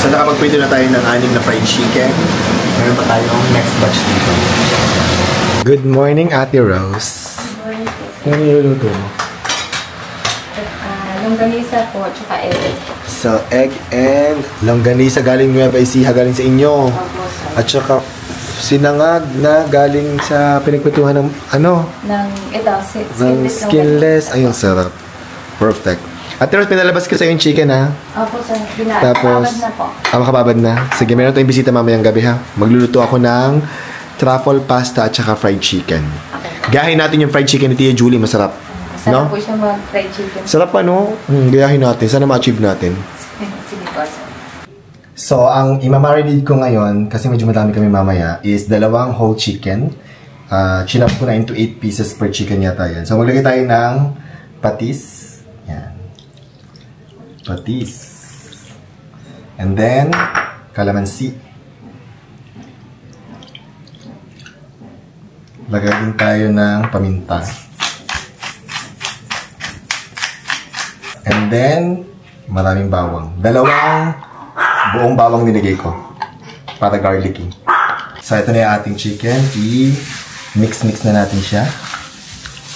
So nakapagprito na tayo ng 6 na fried chicken. Meron pa tayong next batch dito. Good morning, Ate Rose. Ano niluluto mo? Longganisa po, tsaka egg. So, egg and longganisa galing Nueva Ecija, galing sa inyo. At saka sinangag na galing sa pinagpituhan ng ano? Ng skinless. Ayun, sarap. Perfect. Ate Rose, pinalabas ko sa yung chicken, ha? Opo, sir. Tapos, makababad na po. Makababad na. Sige, meron tayong bisita mamayang gabi, ha? Magluluto ako ng truffle pasta at saka fried chicken. Okay. Gayahin natin yung fried chicken ni Tia Julie, masarap. Sarap po siya mag-fried chicken. Sarap pa, no? Gayahin natin. Sana ma-achieve natin. Sige po, sir. So, ang imamarinate ko ngayon, kasi medyo madami kami mamaya, is 2 whole chicken. Chinap ko na into 8 pieces per chicken yata yan. So, maglagay tayo ng patis. Yan. Patis. And then, kalamansi. Lagay din tayo ng paminta. And then, maraming bawang. 2 buong bawang nilagay ko. Para garlicky. So, ito na yung ating chicken. I-mix-mix na natin siya.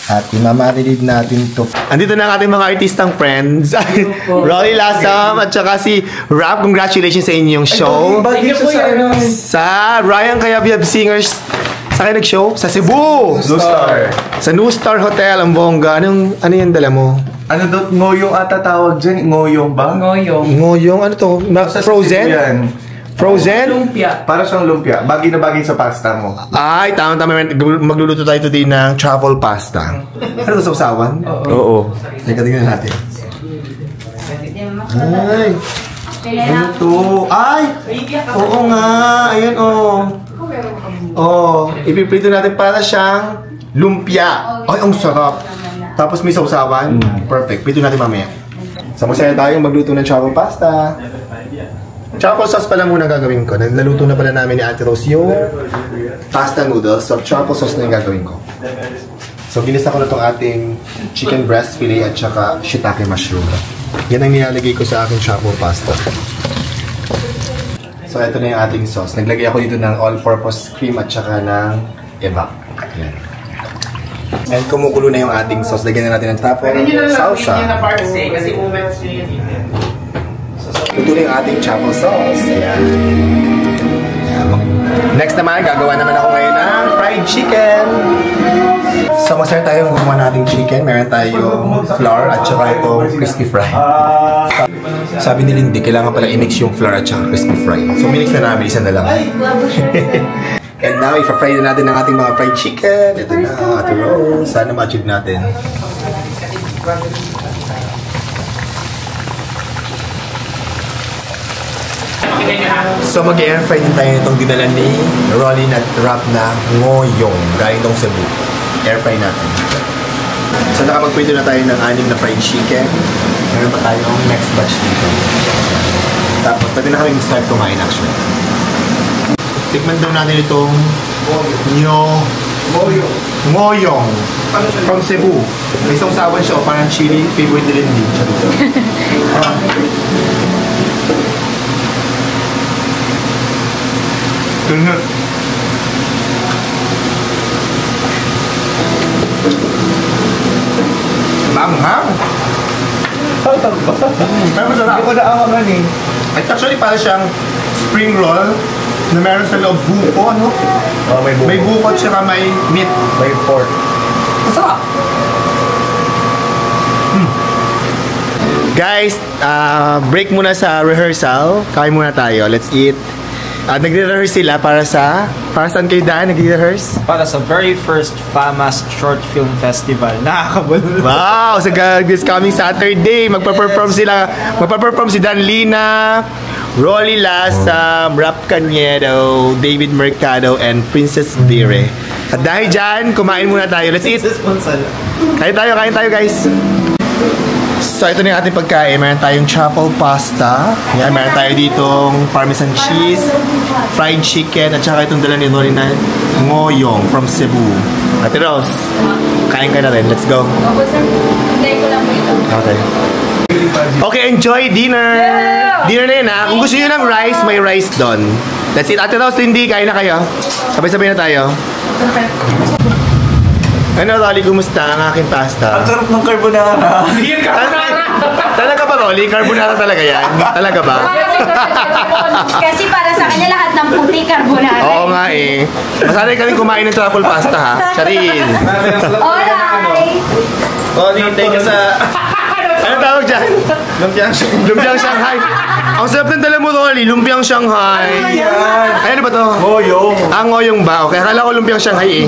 At imamarinate natin to. Andito na ang ating mga artistang friends. Rolly Lasam at saka si Rap. Congratulations sa inyong show. Sa Ryan Kayabyab Singers. Sa kayo nag-show? Sa Cebu! New Star. Sa New Star Hotel, ang bongga. Ano yung dala mo? Ano daw? Ngoyong ata tawag dyan? Ngoyong ba? Ngoyong? Ano to? Frozen? Frozen? Lumpia. Para siyang lumpia. Bagay na bagay sa pasta mo. Ay, tama-tama. Magluluto tayo today ng truffle pasta. Ano to, sausawan? Oo. Tingnan natin. Ay! Ano to? Ay! Oo nga! Ayan, ipiprito natin para siyang lumpia. Ay, ang sarap. Tapos may sausawan. Perfect. Prito natin mamaya. So, masaya tayo magluto ng truffle pasta. Truffle sauce pala muna gagawin ko. Naluto na pala namin ni Ate Rose yung pasta noodles. So, truffle sauce na yung gagawin ko. So, ginisa ko na itong ating chicken breast fillet at saka shiitake mushroom. Yan ang nilalagay ko sa aking truffle pasta. So, ito na yung ating sauce. Naglagay ako dito ng all-purpose cream at saka ng evap. Yan. And kumukulo na yung ating sauce. Lagyan na natin ng truffle salsa. Ito na yung ating truffle sauce. Ayan. Next naman, gagawa naman ako ngayon ng fried chicken. So, masaya tayo gumawa nating chicken. Meron tayong flour at saka itong crispy fry. Sabi ni Lindy, kailangan pala i-mix yung flour at saka crispy fry. So, minix na namin. Isa na lang. And now, ipa-fry na natin ang ating mga fried chicken. Ito na, Ate Rose. Sana ma-achieve natin. So mag-air fry din tayo nitong dinala ni Rolly at Rap na ngoyong galing tong Cebu. Air fry natin. So nakapagprito na tayo ng 6 na fried chicken. Meron pa tayong next batch dito. Tapos pwede na kami start kumain actually. Tikman daw natin itong ngoyong from Cebu. May sausawan siya o parang chili. Favorite nila din siya dito. Manghang! Pero masarap. Hindi ko naamangan eh. It's actually para siyang spring roll na meron sa loob buko, no? Oh, may buko. May buko at saka may meat. May pork. Masarap! Guys, break muna sa rehearsal. Kain muna tayo. Let's eat. Nagre-rehearse sila para saan kayo daan? Nagre-rehearse? Para sa very first FAMAS Short Film Festival. Nakakabalo. Wow! So this coming Saturday, magpa-perform si Dan Lina, Rolly Lasam, Rap Cañedo, David Mercado, and Princess Vire. At dahil dyan, kumain muna tayo. Let's eat! Kain tayo guys! So, ito na yung ating pagkain. Meron tayong truffle pasta. Yan, meron tayo ditong parmesan cheese, fried chicken, at saka itong dala ni Rolly na ngoyong from Cebu. Ate Rose, kain ka na rin. Let's go. Opo, sir. Hintay ko lang po ito. Okay. Okay, enjoy dinner! Yeah! Dinner na yun ha. Kung gusto nyo ng rice, may rice doon. That's it. Ate Rose, Lindy, kain na kayo. Sabay-sabay na tayo. Ano, Rolly, kumusta ang aking pasta? Ang sarap ng carbonara. Talaga ba, Rolly? Carbonara talaga yan? Talaga ba? Kasi para sa kanya lahat ng puti carbonara. Oo nga eh. Masanay kami kumain ng truffle pasta ha. Charis. Alright. Rolly, thank you sa... Ano tawag dyan? Lumpiang Shanghai. Ang sarap ng dala mo, Rolly. Lumpiang Shanghai. Ay, ano ba to? Ngoyong. Ngoyong ba? Okay, akala ko lumpiang Shanghai eh.